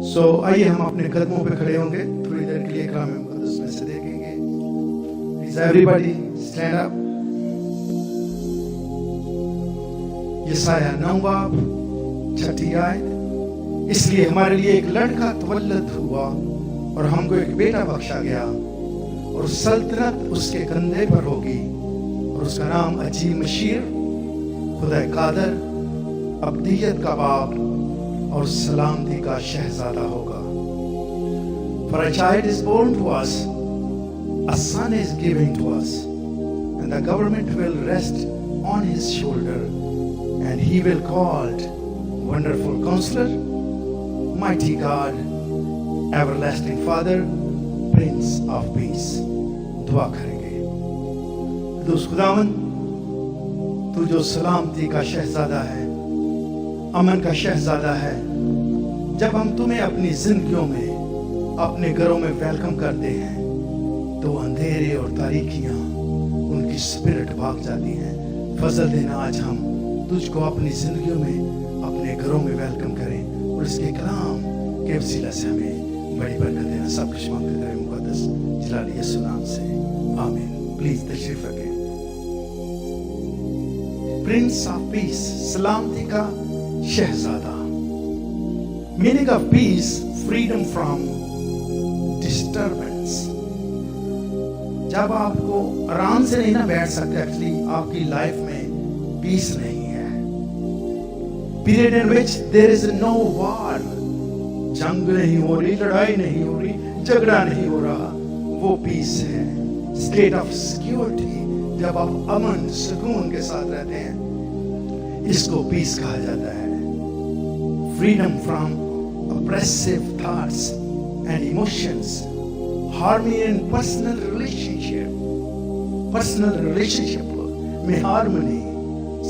आइए हम अपने कदमों पे खड़े होंगे, थोड़ी देर के लिए कलाम मुक़द्दस में से देखेंगे. Please everybody stand up. यशाया 9 बाब 6 आयत. इसलिए हमारे लिए एक लड़का तवल्लद हुआ और हमको एक बेटा बख्शा गया और सल्तनत उसके कंधे पर होगी और उसका नाम अजीम मशीर, खुदा कादर, अब्दियत का बाप और सलामती का शहजादा होगा. For a child is born to us, a son is given to us, and the government will rest on his shoulder, and he will be called Wonderful Counselor, Mighty God, Everlasting Father, Prince of Peace. दुआ करेंगे. दोस्त खुदावन, तू जो सलामती का शहजादा है, अमन का शहजादा है, जब हम तुम्हें अपनी जिंदगियों में, अपने घरों में वेलकम करते हैं तो अंधेरे और तारीकियां उनकी स्पिरिट भाग जाती हैं. फजल देना आज हम तुझको अपनी जिंदगियों में, अपने घरों में वेलकम करें और इसके कलाम के वसीला से हमें बड़ी बरकत देना. सब कुछ मांगते हैं मुक़द्दस जलाल यीशु नाम से, आमीन. प्लीज तशरीफ रखें. प्रिंस ऑफ पीस, सलामती का शहजादा. Meaning of peace, freedom from disturbance. जब आपको आराम से नहीं ना बैठ सकते, एक्चुअली आपकी लाइफ में पीस नहीं है. Period in which there is no war, जंग नहीं हो रही, लड़ाई नहीं हो रही, झगड़ा नहीं हो रहा, वो पीस है. स्टेट ऑफ सिक्योरिटी, जब आप अमन सुकून के साथ रहते हैं, इसको पीस कहा जाता है. Freedom from oppressive thoughts and emotions, harmony in personal relationship में हार्मनी,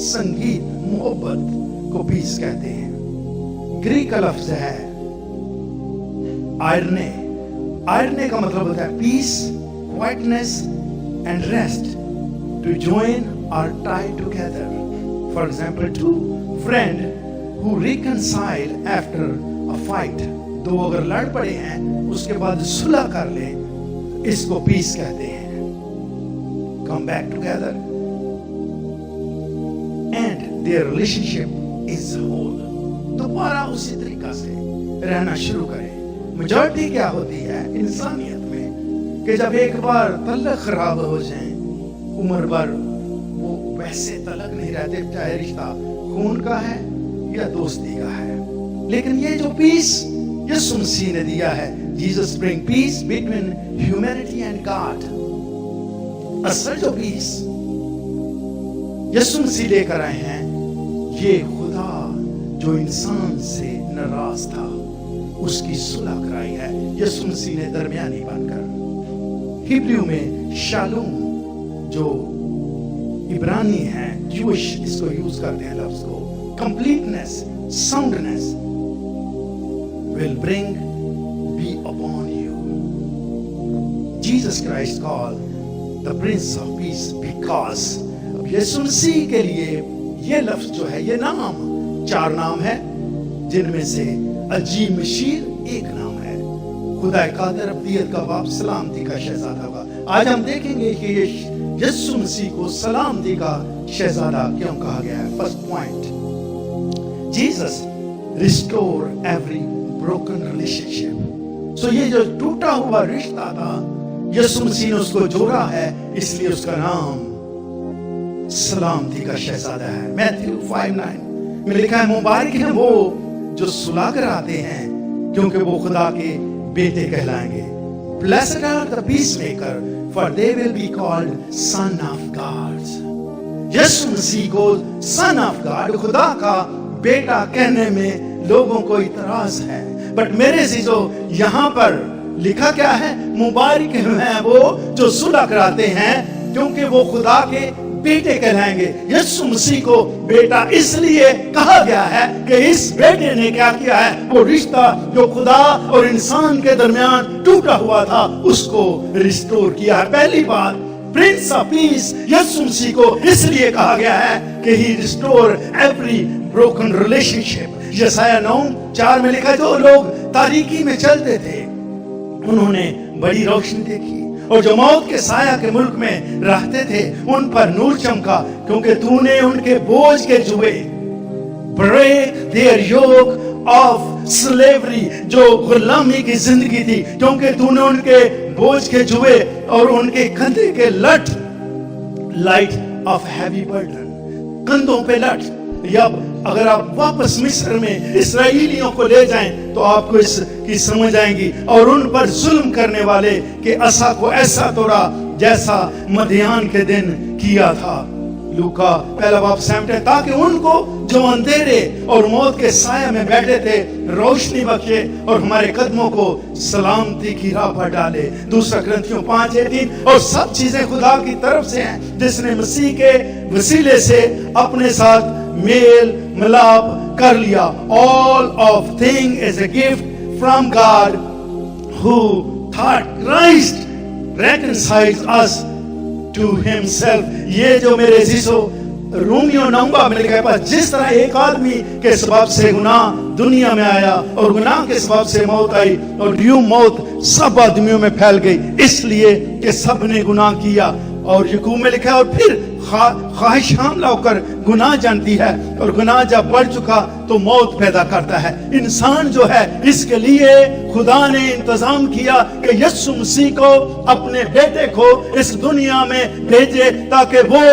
संगीत, मोहब्बत को पीस कहते हैं. ग्रीक का लफ्ज है आयरने. आयरने का मतलब होता है peace, quietness and rest, to join और tie together. For example, two friend who reconcile after a fight. दो अगर लड़ पड़े हैं उसके बाद सुलह कर ले, इसको पीस कहते हैं. Come back together and their relationship is whole. दोबारा उसी तरीका से रहना शुरू करें. मेजॉरिटी क्या होती है इंसानियत में कि जब एक बार तल्लक खराब हो जाए, उम्र भर वो वैसे तलक नहीं रहते, चाहे रिश्ता खून का है या दोस्ती का है. लेकिन ये जो पीस यीशु मसीह ने दिया है, Jesus bring peace between humanity and God. असल जो पीस यीशु मसीह लेकर आए हैं, ये खुदा जो इंसान से नाराज था उसकी सुलह कराई है यीशु मसीह ने दरमियानी बनकर. हिब्रू में शालूम, जो इब्रानी है, ज्यूइश इसको यूज करते हैं लफ्ज को. Completeness, soundness will be upon you. Jesus Christ called the Prince of Peace because यीशु मसीह के लिए ये लफ्ज जो है, ये नाम, 4 नाम है जिनमें से अजीम मशीर एक नाम है. खुदा कादर, अब्दियत का बाप, सलामती का शहजादा होगा. आज हम देखेंगे कि ये यीशु मसीह को सलामती का शहजादा क्यों कहा गया है. First point, Jesus restore every broken relationship. So ये जो टूटा हुआ रिश्ता था, यीशु मसीह ने उसको जोड़ा है, इसलिए उसका नाम सलामती का शहजादा है. मैथ्यू 5:9 में लिखा है, मुबारक हैं वो जो सुलह कराते हैं क्योंकि वो खुदा के बेटे कहलाएंगे. Blessed are the peacemaker for they will be called son of God. यीशु मसीह को son of God, खुदा का बेटा कहने में लोगों को इतराज है. बट मेरे अजीजों, यहाँ पर लिखा क्या है? मुबारक हैं वो जो सुलह कराते हैं क्योंकि वो खुदा के बेटे कहलाएंगे. यीशु मसीह को बेटा इसलिए कहा गया है कि इस बेटे ने क्या किया है, वो रिश्ता जो खुदा और इंसान के दरमियान टूटा हुआ था उसको रिस्टोर किया है. पहली बात, प्रिंस ऑफ पीस यीशु मसीह को इसलिए कहा गया है कि ही रिस्टोर एवरी ब्रोकन रिलेशनशिप. यशायाह 9:4 में लिखा है, जो लोग तारीकी में चलते थे उन्होंने बड़ी रोशनी देखी, और जो मौत के साया के मुल्क में रहते थे उन पर नूर चमका, क्योंकि तूने उनके बोझ के जुए, break their yoke of slavery, जो गुलामी की जिंदगी थी, क्योंकि तूने उनके बोझ के जुए और उनके कंधे के लठ, light of heavy burden, कंधों पे लठ। या अगर आप वापस मिस्र में इस्राएलियों को ले जाएं तो आपको इसकी समझ आएगी, और उन पर जुल्म करने वाले के असा को ऐसा तोड़ा जैसा मदियान के दिन किया था। लूका 1:7, ताकि उनको जो अंधेरे और मौत के साया में बैठे थे रोशनी बख्शे और हमारे कदमों को सलामती की राह पर डाले। 2 कुरिन्थियों 5:3, और सब चीजें खुदा की तरफ से हैं, जिसने मसीह के वसीले से अपने साथ मेल मिलाप कर लिया। All of things is a gift from God who thought Christ reconciles us to himself। ये जो मेरे अजीजों रोमियो 9 में लिखा है, जिस तरह एक आदमी के सबब से गुनाह दुनिया में आया और गुनाह के सबब से मौत आई, और यूं मौत सब आदमियों में फैल गई, इसलिए कि सब ने गुनाह किया। और यकूब में लिखा है, और फिर ख्वाहिश हमला होकर गुनाह जानती है, और गुनाह जब बढ़ चुका तो मौत पैदा करता है। इंसान जो है, इसके लिए खुदा ने इंतजाम किया कि यीशु मसीह को, अपने बेटे को इस दुनिया में भेजे, ताकि वो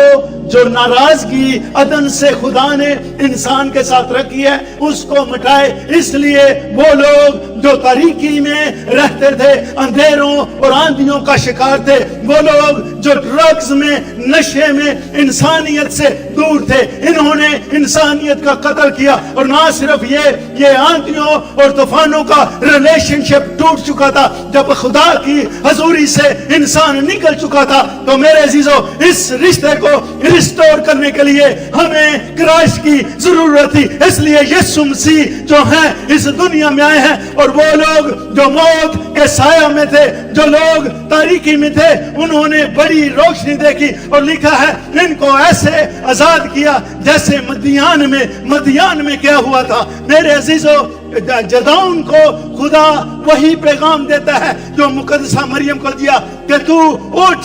जो नाराजगी अदन से खुदा ने इंसान के साथ रखी है उसको मिटाए। इसलिए वो लोग जो तारीकी में रहते थे, अंधेरों और आंधियों का शिकार थे, वो लोग जो ड्रग्स में, नशे में, इंसानियत से दूर थे, इन्होंने इंसानियत का कत्ल किया। और ना सिर्फ ये आंधियों और तूफानों का रिलेशनशिप टूट चुका था, जब खुदा की हजूरी से इंसान निकल चुका था, तो मेरे अजीजों इस रिश्ते को रिस्टोर करने के लिए हमें क्राइस्ट की जरूरत थी। इसलिए यीशु मसीह जो है इस दुनिया में आए हैं, और वो लोग जो मौत के साया में थे, जो लोग तारीकी में थे, उन्होंने बड़ी रोशनी देखी, और लिखा है इनको ऐसे आजाद किया जैसे मदियान में क्या हुआ था। मेरे अजीजों, जदाउन को खुदा वही पैगाम देता है जो मुकद्दसा मरियम को दिया कि तू उठ,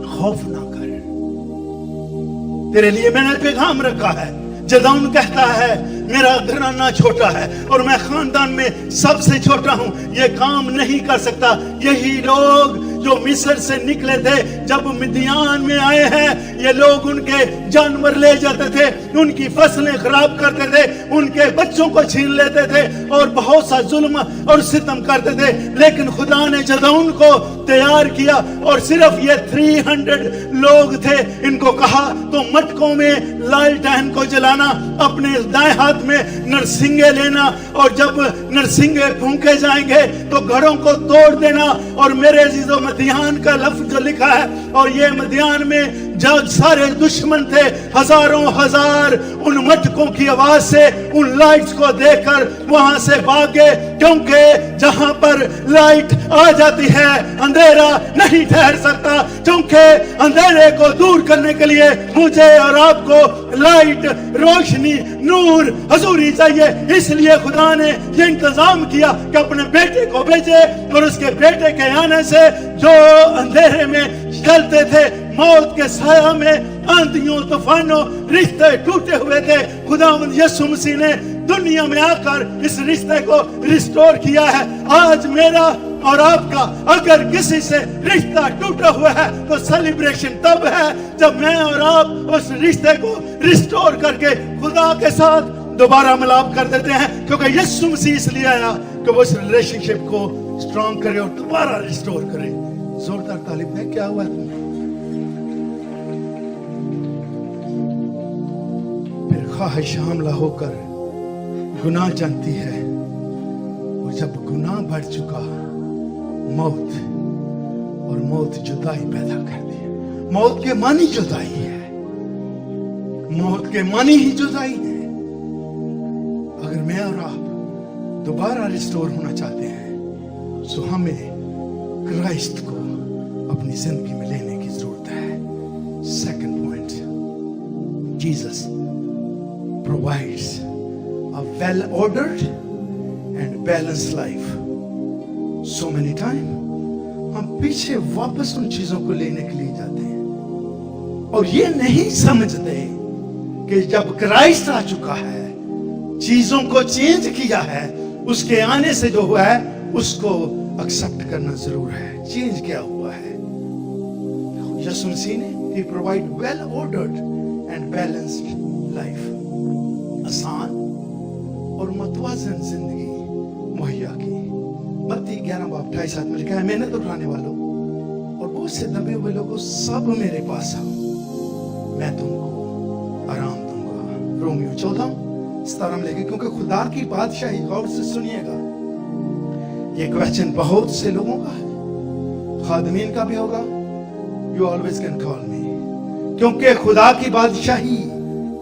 खौफ ना कर, तेरे लिए मैंने पैगाम रखा है। जदाउन कहता है मेरा घराना छोटा है और मैं खानदान में सबसे छोटा हूं, ये काम नहीं कर सकता। यही लोग जो मिस्र से निकले थे, जब मिदियान में आए हैं, ये लोग उनके जानवर ले जाते थे, उनकी फसलें खराब करते थे, उनके बच्चों को छीन लेते थे और बहुत सा जुल्म और सितम करते थे। लेकिन खुदा ने जदाउन को तैयार किया, और सिर्फ ये 300 लोग थे। इनको कहा तो मटकों में लालटेन को जलाना, अपने दाएं हाथ में नरसिंगे लेना, और जब नरसिंगे फूंके जाएंगे तो घरों को तोड़ देना। और मेरे अजीजों, मदियान का लफ्ज जो लिखा है, और ये मदियान में जब सारे दुश्मन थे, हजारों हजार उन मटकों की आवाज से, उन लाइट्स को देखकर वहां से भागे, क्योंकि जहां पर लाइट आ जाती है अंधेरा नहीं ठहर सकता। क्योंकि अंधेरे को दूर करने के लिए मुझे और आपको लाइट, रोशनी, नूर, हजूरी चाहिए। इसलिए खुदा ने ये इंतजाम किया कि अपने बेटे को भेजे, और उसके बेटे के आने से जो अंधेरे में चलते थे, मौत के साया में, आंधियों तूफानों, रिश्ते टूटे हुए थे, खुदावंद यीशु मसीह ने दुनिया में आकर इस रिश्ते को रिस्टोर किया है। आज मेरा और आपका अगर किसी से रिश्ता टूटा हुआ है तो सेलिब्रेशन तब है जब मैं और आप उस रिश्ते को रिस्टोर करके खुदा के साथ दोबारा मिलाप कर देते हैं। क्योंकि यीशु मसीह इसलिए आया कि वो इस रिलेशनशिप को स्ट्रॉन्ग करे और दोबारा रिस्टोर करे। जोरदार तालिब है। क्या हुआ तुम्हें? फिर ख्वाहिश हमला होकर गुनाह जानती है, और जब गुनाह बढ़ चुका, मौत, और मौत जुदाई पैदा करती है। मौत के मानी जुदाई है, मौत के मानी ही जुदाई है। अगर मैं और आप दोबारा रिस्टोर होना चाहते हैं तो हमें क्राइस्ट को अपनी जिंदगी में लेने की जरूरत है। Second point, Jesus provides a well ordered and balanced life. So many time हम पीछे वापस उन चीजों को लेने के लिए जाते हैं और ये नहीं समझते कि जब क्राइस्ट आ चुका है, चीजों को चेंज किया है, उसके आने से जो हुआ है उसको एक्सेप्ट करना जरूर है। चेंज क्या हुआ है? यीशु मसीह ने he provide well ordered and balanced life, आसान और मतवाजन जिंदगी मुहैया की। मत्ती 11:28 में लिखा है, मेहनत उठाने वालों और बोझ से दबे हुए लोगों सब मेरे पास आओ, मैं तुमको आराम दूंगा। रोमियो 14:17 में लिखा, क्योंकि खुदा की बादशाही, गौर से सुनिएगा, ये क्वेश्चन बहुत से लोगों का है, खादमीन का भी होगा। You always can call me, क्योंकि खुदा की बादशाही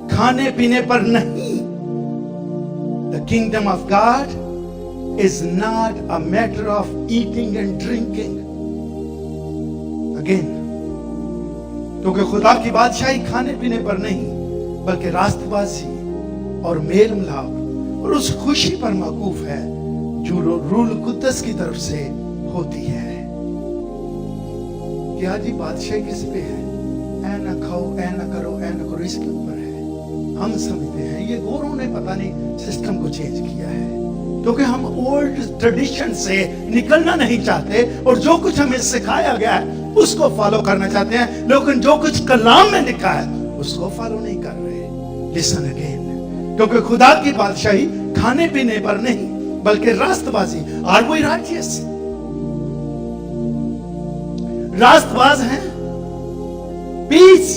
खाने पीने पर नहीं। The kingdom of God is not a matter of eating and drinking. Again, क्योंकि खुदा की बादशाही खाने पीने पर नहीं, बल्कि रास्तबाजी और मेल मिलाप और उस खुशी पर मौकूफ है जो रूल कुद्दस की तरफ से होती है। क्या जी बादशाही किस पे है? ऐ ना खाओ, ऐ ना करो, ऐ ना करो, इसके ऊपर है। हम समझते हैं ये गोरों ने पता नहीं सिस्टम को चेंज किया है, क्योंकि हम ओल्ड ट्रेडिशन से निकलना नहीं चाहते और जो कुछ हमें सिखाया गया है उसको फॉलो करना चाहते हैं, लेकिन जो कुछ कलाम में लिखा है उसको फॉलो नहीं कर रहे। लिसन अगेन, क्योंकि खुदा की बादशाही खाने पीने पर नहीं, बल्कि रास्तबाजी। Are we righteous? रास्तबाज हैं? पीस,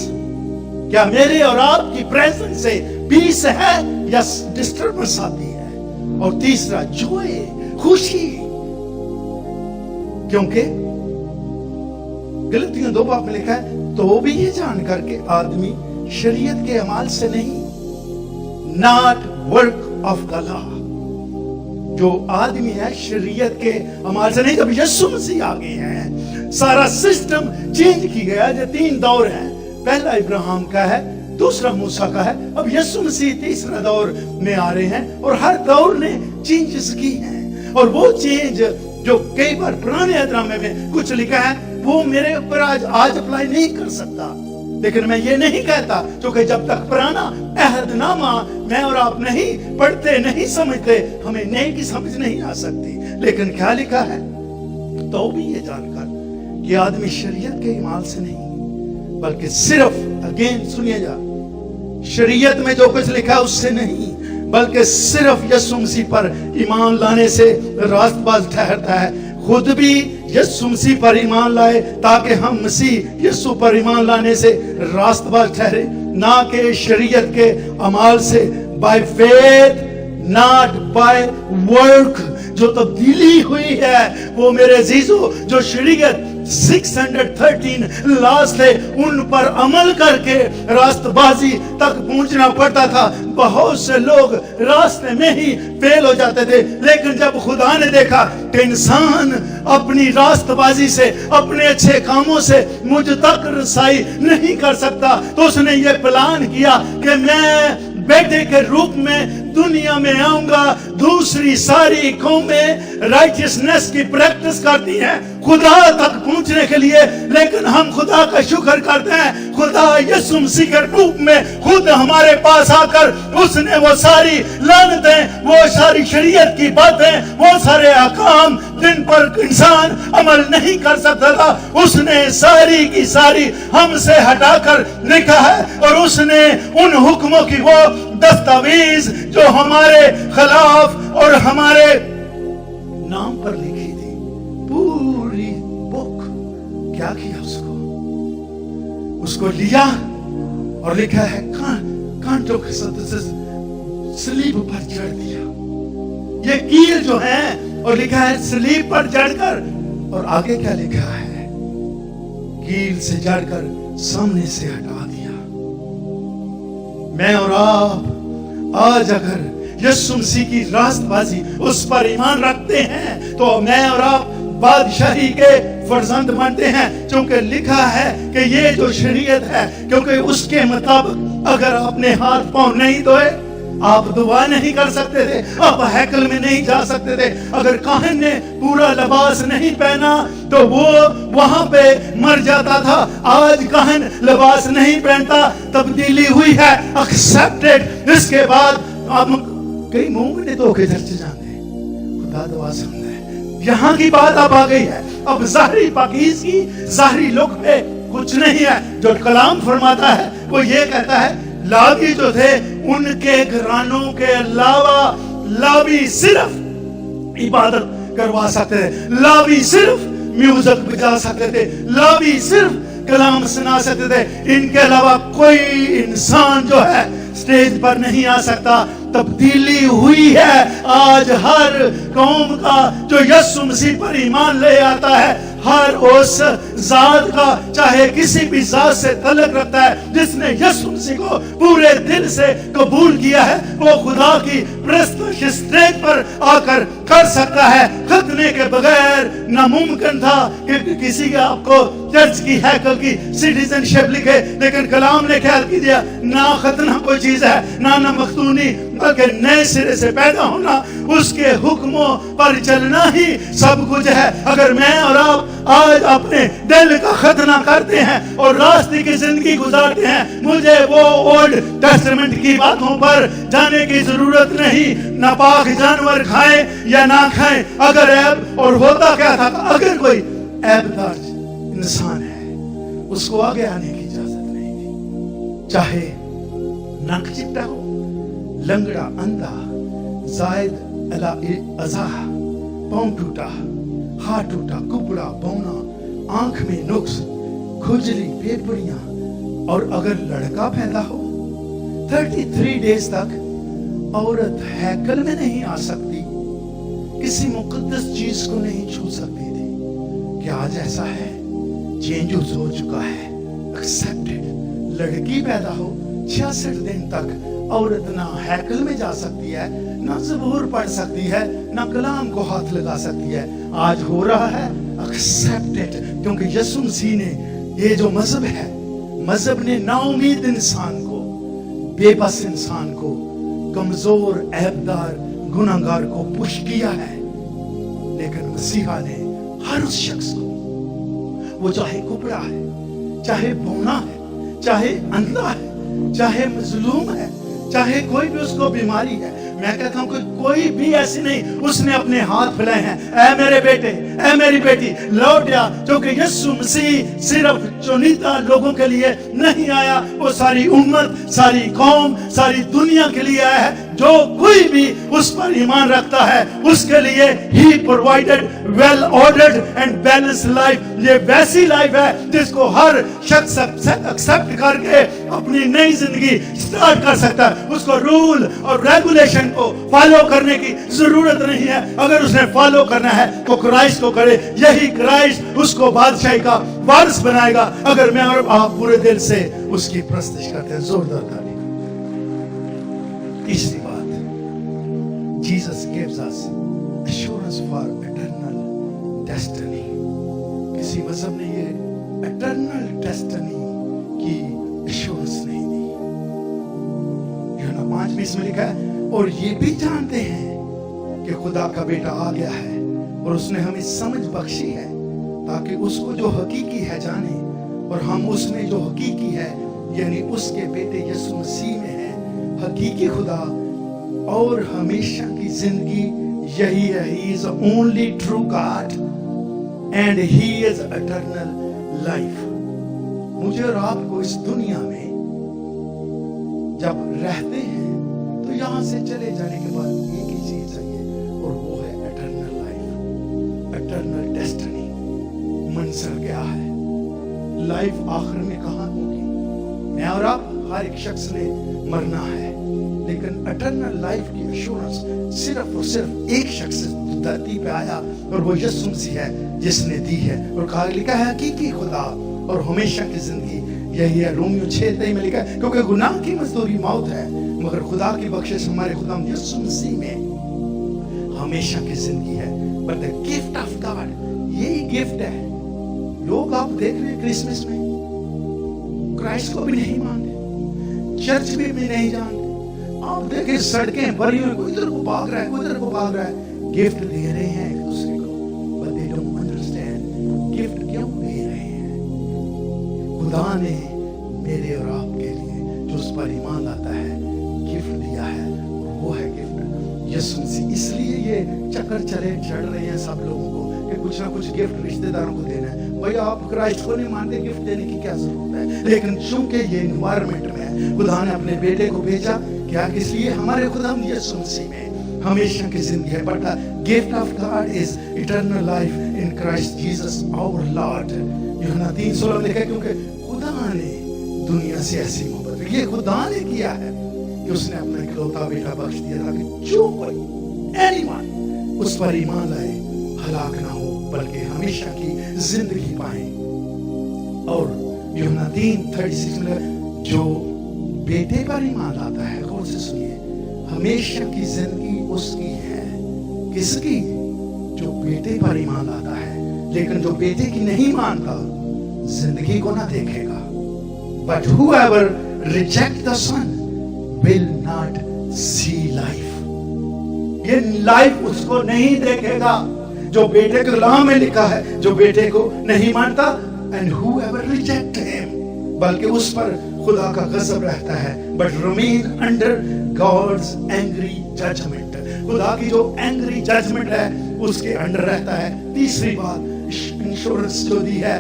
क्या मेरे और आपकी प्रेजेंस से पीस है या डिस्टर्बेंस आती है? और तीसरा जॉय, खुशी, क्योंकि गलतियां 2 में लिखा है, तो भी ये जानकर के आदमी शरीयत के अमाल से नहीं, not work of the law, जो आदमी है शरीयत के अमाल से नहीं। जब यीशु मसीह आ गए हैं, सारा सिस्टम चेंज की गया। जो 3 दौर हैं, पहला इब्राहिम का है, दूसरा मूसा का है, अब यीशु मसीह तीसरा दौर में आ रहे हैं और हर दौर ने चेंजेस की हैं। और वो चेंज जो कई बार पुराने ड्रामे में कुछ लिखा है वो मेरे ऊपर आज अप्लाई नहीं कर सकता, लेकिन मैं ये नहीं कहता, क्योंकि जब तक पुराना अहदनामा मैं और आप नहीं पढ़ते, नहीं समझते, हमें नई की समझ नहीं आ सकती। लेकिन क्या लिखा है? तो भी ये जानकर कि आदमी शरीयत के इमाल से नहीं, बल्कि सिर्फ, अगेन सुनिएगा, शरीयत में जो कुछ लिखा है उससे नहीं, बल्कि सिर्फ यीशु मसीह पर ईमान लाने से रास्तबाज ठहरता है। खुद भी यीशु मसीह पर ईमान लाए ताकि हम मसीह यीशु पर ईमान लाने से रास्तबाज ठहरे, ना कि शरीयत के अमाल से। By faith not by work. जो तब्दीली हुई है वो मेरे अजीजों, जो शरीयत 613 लॉज थे उन पर अमल करके रास्तबाजी तक पहुंचना पड़ता था। बहुत से लोग रास्ते में ही फेल हो जाते थे, लेकिन जब खुदा ने देखा कि इंसान अपनी रास्तबाजी से, अपने अच्छे कामों से मुझ तक रसाई नहीं कर सकता, तो उसने ये प्लान किया कि मैं बेटे के रूप में दुनिया में आऊंगा। दूसरी सारी कौमें राइटियसनेस की प्रैक्टिस करती हैं खुदा तक पहुंचने के लिए, लेकिन हम खुदा का शुक्र करते हैं, खुदा यीशु मसीह के रूप में खुद हमारे पास आकर उसने वो सारी लानतें, वो सारी शरीयत की बातें, वो सारे अहकाम जिन पर इंसान अमल नहीं कर सकता था, उसने सारी की सारी हमसे हटाकर लिखा है। और उसने उन हुक्मों की वो दस्तावेज जो हमारे खिलाफ और हमारे नाम पर लिखी थी, पूरी बुक, क्या किया उसको लिया और लिखा है कांटों के साथ सलीब पर चढ़ दिया। ये कील जो है और लिखा है सलीब पर चढ़कर, और आगे क्या लिखा है? कील से चढ़कर सामने से हटा दिया। मैं और आप आज अगर यीशु मसीह की रास्तबाजी उस पर ईमान रखते हैं तो मैं और आप बादशाही के फर्जंद बनते हैं, क्योंकि लिखा है कि ये जो शरीयत है, क्योंकि उसके मुताबिक अगर आपने हाथ पांव नहीं धोए, आप दुआ नहीं कर सकते थे, आप हैकल में नहीं जा सकते थे। अगर काहन ने पूरा लिबास नहीं पहना तो वो वहां पे मर जाता था। आज काहन लिबास नहीं पहनता, तब्दीली हुई है, एक्सेप्टेड। इसके बाद आप कई मोमिन तो के चर्च जाते हैं, खुदा दुआ सुनता है। यहाँ की बात अब आ गई है, अब ज़ाहिरी पाकीज़गी, ज़ाहिरी लुक पे कुछ नहीं है। जो कलाम फरमाता है वो ये कहता है, लावी जो थे उनके घरानों के अलावा लावी सिर्फ इबादत करवा सकते थे, लावी सिर्फ म्यूजिक बजा सकते थे, लावी सिर्फ कलाम सुना सकते थे। इनके अलावा कोई इंसान जो है स्टेज पर नहीं आ सकता। तब्दीली हुई है। आज हर कौम का जो यीशु मसीह पर ईमान ले आता है, हर उस जात का, चाहे किसी भी जात से तल्लुक रखता है, जिसने यीशु मसीह को पूरे दिल से कबूल किया है, वो खुदा की प्रस्तुत स्टेज पर आकर कर सकता है। खतने के बगैर नामुमकिन था कि किसी का आपको चर्च की हैकल की सिटीजनशिप लिखे, लेकिन कलाम ने ख्याल की दिया, ना खतना कोई चीज है, ना मखतूनी, बल्कि नए सिरे से पैदा होना, उसके हुक्मों पर चलना ही सब कुछ है। अगर मैं और आप आज अपने दिल का खतना करते हैं और रास्ते की जिंदगी गुजारते हैं, मुझे वो ओल्ड टेस्टामेंट की बातों पर जाने की जरूरत नहीं। नापाक जानवर खाएं या ना खाएं, अगर ऐब, और होता क्या था, अगर कोई ऐबदार इंसान है, उसको आगे आने की इजाजत नहीं थी। चाहे नाक चिट्टा हो, लंगड़ा, अंधा, जायद अला अज़ाह, पाँव टूटा, हाथ टूटा, कुबड़ा, बौना, आंख में नुक्स, खुजली, पेपड़ियां, और अगर लड़का पैदा हो 33 डेज तक औरत हैकल में नहीं आ सकती, किसी मुकद्दस चीज को नहीं छू सकती थी। क्या आज ऐसा है? चेंज हो चुका है, एक्सेप्टेड। लड़की पैदा हो 66 दिन तक औरत ना हैकल में जा सकती है, ना ज़बूर पढ़ सकती है, ना कलाम को हाथ लगा सकती है। आज हो रहा है एक्सेप्टेड, क्योंकि यीशु मसीह ने ये जो मजहब है, मजहब ने नाउमीद इंसान को, बेबस इंसान को, कमजोर, ऐबदार, गुनाहगार को पुश किया है। लेकिन मसीहा ने हर उस शख्स को, वो चाहे कुबड़ा है, चाहे बौना है, चाहे अंधा है, चाहे मजलूम है, चाहे कोई भी उसको बीमारी है, मैं कहता हूं कि कोई भी ऐसी नहीं, उसने अपने हाथ फैलाए हैं, ऐ मेरे बेटे, ऐ मेरी बेटी, लौट जा, क्योंकि यीशु मसीह सिर्फ चुनिंदा लोगों के लिए नहीं आया, वो सारी उम्मत, सारी कौम, सारी दुनिया के लिए आया है। जो कोई भी उस पर ईमान रखता है, उसके लिए he provided well ordered and balance life. ये वैसी लाइफ है जिसको हर शख्स एक्सेप्ट करके अपनी नई जिंदगी स्टार्ट कर सकता है। उसको रूल और रेगुलेशन को फॉलो करने की जरूरत नहीं है। अगर उसने फॉलो करना है तो क्राइस्ट को करे, यही क्राइस्ट उसको बादशाही का वारिस बनाएगा, अगर मैं और आप पूरे दिल से उसकी प्रस्तुति करते हैं। जोरदार ताली। तीसरी बात, Jesus gives us assurance for eternal destiny. किसी मजहब ने ये eternal destiny की assurance नहीं दी। यूहन्ना 5:20 में लिखा है, और ये भी जानते हैं कि खुदा का बेटा आ गया है और उसने हमें समझ बख्शी है, ताकि उसको जो हकीकी है जाने, और हम उसमें जो हकीकी है, यानी उसके बेटे यीशु मसीह में है, हकीकी खुदा और हमेशा की जिंदगी यही है। He is the only true God and He is eternal life. मुझे और आपको इस दुनिया में जब रहते हैं तो यहाँ से चले जाने के बाद एक ही चीज चाहिए, और वो है eternal life, eternal destiny। मंजर क्या है, लाइफ आखिर में कहाँ होगी? मैं और आप, हर एक शख्स ने मरना है, लेकिन एटर्नल लाइफ की एश्योरेंस सिर्फ और सिर्फ एक शख्स धरती पे आया, और वो यीशु मसीह है जिसने दी है। और कहा लिखा है हकीकी खुदा और हमेशा की जिंदगी यही है। रोमियो 6:23 में लिखा है, क्योंकि गुनाह की मजदूरी मौत है, मगर खुदा की बख्शिश हमारे खुदा यीशु मसीह में हमेशा की जिंदगी है। But the gift of God, यही गिफ्ट है। लोग आप देख रहे हैं क्रिसमस में क्राइस्ट को भी नहीं मानते, चर्च भी नहीं जानते, आप देखें सड़कें भरी हुई, कोई इधर को भाग रहा है, कोई इधर को भाग रहा है, गिफ्ट दे रहे हैं एक दूसरे को, but they don't understand gift क्यों दे रहे हैं। खुदा ने मेरे और आपके लिए जो उस पर ईमान लाता है गिफ्ट दिया है, वो है गिफ्ट यीशु मसीह। इसलिए ये चक्कर चढ़ रहे हैं सब लोगों को कि कुछ ना कुछ गिफ्ट रिश्तेदारों को देना है। भैया आप क्राइस्ट को नहीं मानते, गिफ्ट देने की क्या जरूरत है। लेकिन चूंकि ये एनवायरमेंट में खुदा ने अपने बेटे को भेजा, क्या इसलिए हमारे खुदा यीशु मसीह में हमेशा की जिंदगी है। But the gift of God is eternal life in Christ Jesus our Lord. यूहन्ना 3:16 में लिखा है, क्योंकि खुदा ने दुनिया से ऐसी मोहब्बत, ये खुदा ने किया है कि उसने अपना इकलौता बेटा बख्श दिया ताकि जो कोई एनीवन उस पर ईमान लाए हलाक ना हो बल्कि हमेशा की जिंदगी पाए। और यूहन्ना 3:36 में जो बेटे पर ईमान लाता है, गौर से सुनिए, हमेशा की जिंदगी उसकी है। किसकी? जो बेटे पर ईमान लाता है। लेकिन जो बेटे की नहीं मानता जिंदगी को ना देखेगा। But whoever reject the son will not see life. ये लाइफ उसको नहीं देखेगा जो बेटे के कलाम में लिखा है, जो बेटे को नहीं मानता। And whoever reject him, बल्कि उस पर खुदा का गजब रहता है। But remain under God's angry judgment. खुदा की जो एंग्री जजमेंट है उसके अंडर रहता है। तीसरी बात, इंश्योरेंस जो दी है,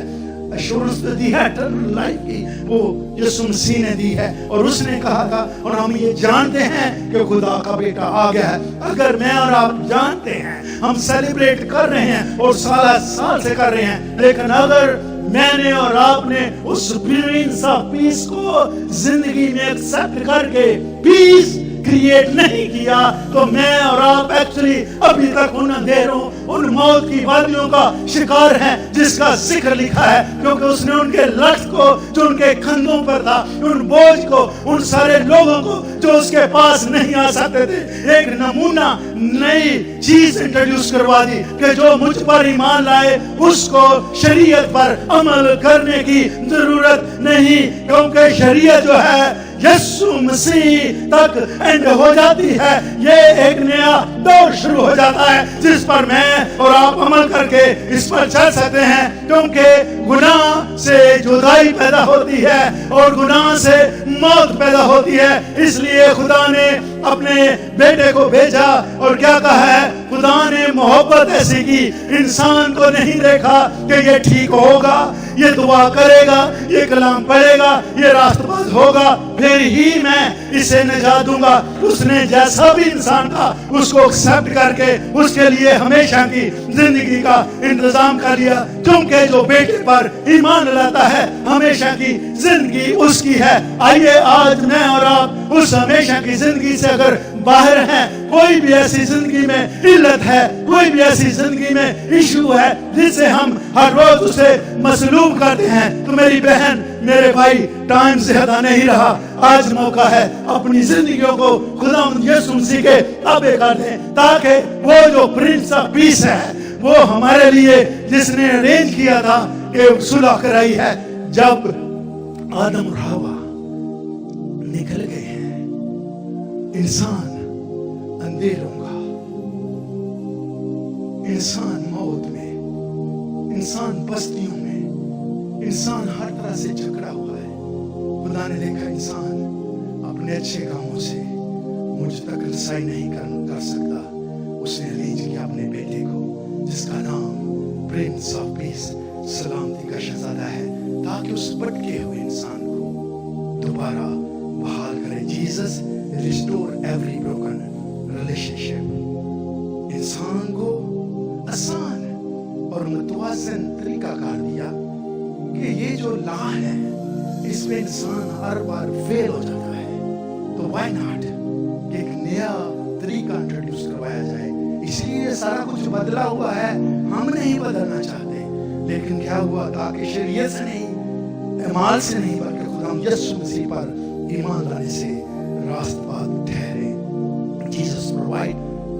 एश्योरेंस तो दी है इटर्नल लाइफ की, वो यीशु मसीह ने दी है। और उसने कहा था, और हम ये जानते हैं कि खुदा का बेटा आ गया है। अगर मैं और आप जानते हैं, हम सेलिब्रेट कर रहे हैं और साल से कर रहे हैं, लेकिन अगर मैंने और आपने उस प्रिंस ऑफ पीस को जिंदगी में एक्सेप्ट करके पीस क्रिएट नहीं किया, तो मैं और आप एक्चुअली अभी तक उन अंधेरों, उन मौत की वादियों का शिकार हैं जिसका जिक्र लिखा है। क्योंकि उसने उनके लक्ष्य को जो उनके कंधों पर था, उन बोझ को, उन सारे लोगों को जो उसके पास नहीं आ सकते थे, एक नमूना नई चीज इंट्रोड्यूस करवा दी कि जो मुझ पर ईमान लाए उसको शरीयत पर अमल करने की जरूरत नहीं। क्योंकि शरीयत जो है यीशु मसीह तक एंड हो जाती है, ये एक नया दौर शुरू हो जाता है जिस पर मैं और आप अमल करके इस पर चल सकते हैं। क्योंकि गुनाह से जुदाई पैदा होती है और गुनाह से मौत पैदा होती है। इसलिए खुदा ने अपने बेटे को भेजा और क्या कहा है, खुदा ने मोहब्बत ऐसी की, इंसान को नहीं देखा कि ये ठीक होगा, ये दुआ करेगा, ये कलाम पढ़ेगा, ये रास्तबाज होगा, फिर ही मैं इसे निजात दूंगा। उसने जैसा भी इंसान था उसको एक्सेप्ट करके उसके लिए हमेशा की जिंदगी का इंतजाम कर लिया। क्योंकि जो बेटे पर ईमान लाता है हमेशा की जिंदगी उसकी है। आइए आज मैं और आप उस हमेशा की जिंदगी से अगर बाहर हैं, कोई भी ऐसी जिंदगी में इल्लत है, कोई भी ऐसी जिंदगी में इशू है जिससे हम हर रोज उसे मसलूब करते हैं, तो मेरी बहन, मेरे भाई, टाइम ज्यादा नहीं रहा। आज मौका है अपनी जिंदगियों को खुदा यीशु मसीह के ताबे कर दें, ताकि वो जो प्रिंस ऑफ पीस है वो हमारे लिए जिसने अरेंज किया था कि सुलह कराई है। जब आदम और हवा निकल गए हैं, इंसान अंधेरों का, इंसान मौत में, इंसान बस्तियों में, इंसान हर तरह से जकड़ा हुआ है। खुदा ने देखा इंसान अपने अच्छे कामों से मुझ तक रसाई नहीं कर सकता। उसने अरेंज किया अपने बेटे को जिसका नाम प्रिंस ऑफ पीस, सलामती का शहजादा है, ताकि उस भटके हुए इंसान को दोबारा बहाल करे। Jesus restore every broken relationship. इंसान को आसान और मुतवाज़िन तरीका कार दिया कि ये जो लॉ है इसमें इंसान हर बार फेल हो जाता है, तो व्हाई नॉट एक नया तरीका इंट्रोड्यूस करवाया जाए। इसलिए सारा कुछ बदला हुआ है, हम नहीं बदलना चाहते, लेकिन क्या हुआ, ताकि शरीयत से नहीं, ईमान से नहीं, बल्कि खुदा यीशु मसीह पर ईमान लाने से रास्तबाज ठहरे। Jesus provide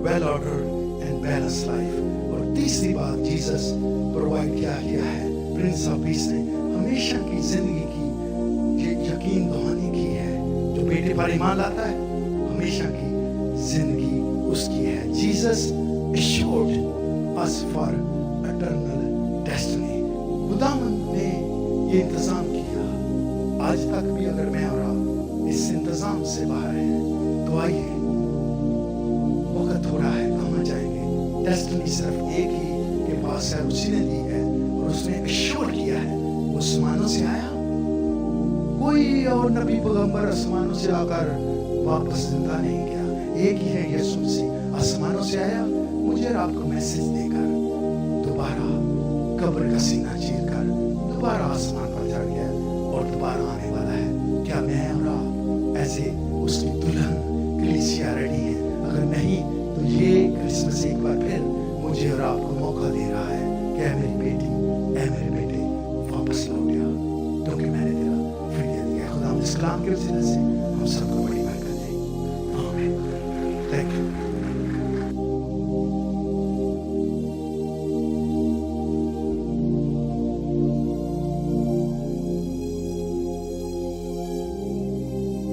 well ordered and balance life. और तीसरी बात, जीसस प्रोवाइड क्या किया है, प्रिंस ऑफ पीस ने हमेशा की जिंदगी की यकीन दहानी की है। जो बेटे पर ईमान लाता है हमेशा की जिंदगी उसकी है। Jesus assured us for eternal destiny. खुदावंद ने ये इंतजाम किया। आज तक भी अगर मैं और आप इस इंतजाम से बाहर हैं तो आइए, वक्त थोड़ा है, कहाँ जाएंगे? डेस्टिनी सिर्फ एक ही के पास है, उसी ने दी है और उसने एश्योर किया है। वो आसमानों से आया, कोई और नबी पैगंबर आसमानों से आकर वापस जिंदा नहीं गया। एक ही है यीशु मसीह, आसमानों से आया मुझे और आपको मैसेज देकर, दोबारा कब्र का सीना चीर कर दोबारा आसमान पर चढ़ गया और दोबारा आने वाला है। क्या मैं और आप ऐसे उसकी दुल्हन कलीसिया रेडी है? अगर नहीं तो ये क्रिसमस एक बार फिर मुझे और आपको मौका दे रहा है कि ऐ मेरी बेटी, ऐ मेरे बेटे, वापस लौट जा, क्योंकि मैंने तेरा फिदिया दिया है। खुदा इस कलाम के वसीले से हम सबको बड़ी बरकत दे। आमीन। Thank you.